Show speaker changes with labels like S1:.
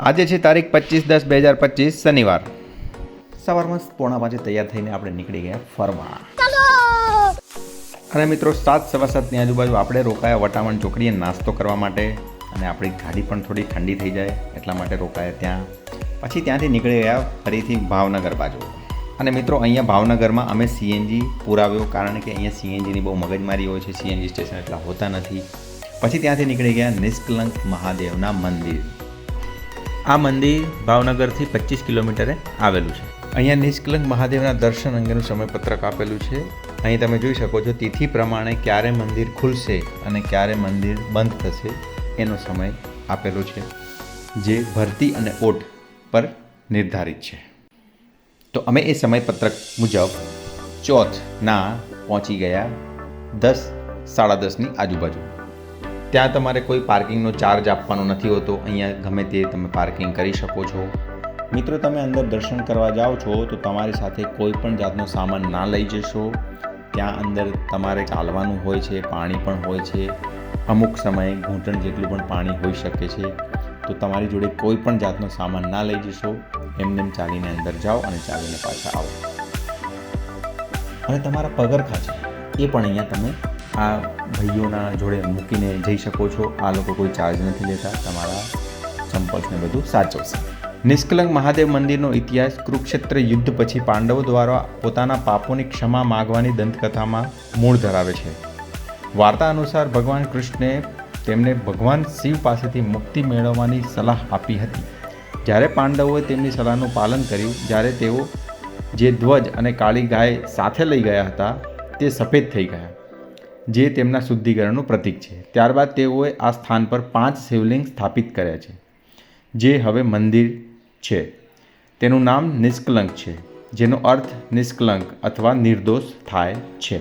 S1: આજે છે તારીખ 25/10/2025 શનિવાર. સવારમાં 4:45 તૈયાર થઈને આપણે નીકળી ગયા ફરવા. અને મિત્રો 7:15ની આજુબાજુ આપણે રોકાયા વટામણ ચોકડીએ નાસ્તો કરવા માટે. અને આપણી ગાડી પણ થોડી ઠંડી થઈ જાય એટલા માટે રોકાયા ત્યાં. પછી ત્યાંથી નીકળી ગયા ફરીથી ભાવનગર બાજુ. અને મિત્રો અહીંયા ભાવનગરમાં અમે સીએનજી પુરાવ્યો, કારણ કે અહીંયા સીએનજીની બહુ મગજમારી હોય છે, સીએનજી સ્ટેશન એટલા હોતા નથી. પછી ત્યાંથી નીકળી ગયા નિષ્કલંક મહાદેવના મંદિર. આ મંદિર ભાવનગરથી 25 કિલોમીટરે આવેલું છે. અહીંયા નિષ્કલંક મહાદેવના દર્શન અંગેનું સમયપત્રક આપેલું છે. અહીં તમે જોઈ શકો છો તિથિ પ્રમાણે ક્યારે મંદિર ખુલશે અને ક્યારે મંદિર બંધ થશે એનો સમય આપેલો છે, જે ભરતી અને ઓટ પર નિર્ધારિત છે. તો અમે એ સમયપત્રક મુજબ ચોથના પહોંચી ગયા 10-10:30ની આજુબાજુ. ત્યાં તમારે કોઈ પાર્કિંગનો ચાર્જ આપવાનો નથી હોતો. અહીંયા ગમે તે તમે પાર્કિંગ કરી શકો છો. મિત્રો, તમે અંદર દર્શન કરવા જાઓ છો તો તમારી સાથે કોઈ પણ જાતનો સામાન ના લઈ જશો. ત્યાં અંદર તમારે ચાલવાનું હોય છે, પાણી પણ હોય છે. અમુક સમયે ઘૂંટણ જેટલું પણ પાણી હોઈ શકે છે. તો તમારી જોડે કોઈ પણ જાતનો સામાન ના લઈ જશો. એમને ચાલીને અંદર જાઓ અને ચાલીને પાછા આવો. અને તમારા પગરખાં છે એ પણ અહીંયા તમે આ ભાઈઓના જોડે મૂકીને જઈ શકો છો. આ લોકો કોઈ ચાર્જ નથી લેતા, તમારા ચંપલ્સને બધું સાચવશે. નિષ્કલંક મહાદેવ મંદિરનો ઇતિહાસ કુરુક્ષેત્ર યુદ્ધ પછી પાંડવો દ્વારા પોતાના પાપોની ક્ષમા માગવાની દંતકથામાં મૂળ ધરાવે છે. વાર્તા અનુસાર ભગવાન કૃષ્ણે તેમને ભગવાન શિવ પાસેથી મુક્તિ મેળવવાની સલાહ આપી હતી. જ્યારે પાંડવોએ તેમની સલાહનું પાલન કર્યું, જ્યારે તેઓ જે ધ્વજ અને કાળી ગાય સાથે લઈ ગયા હતા તે સફેદ થઈ ગયા, જે તેમના શુદ્ધિકરણનું પ્રતીક છે. ત્યારબાદ તેઓએ આ સ્થાન પર 5 શિવલિંગ સ્થાપિત કર્યા છે, જે હવે મંદિર છે. તેનું નામ નિષ્કલંક છે, જેનો અર્થ નિષ્કલંક અથવા નિર્દોષ થાય છે.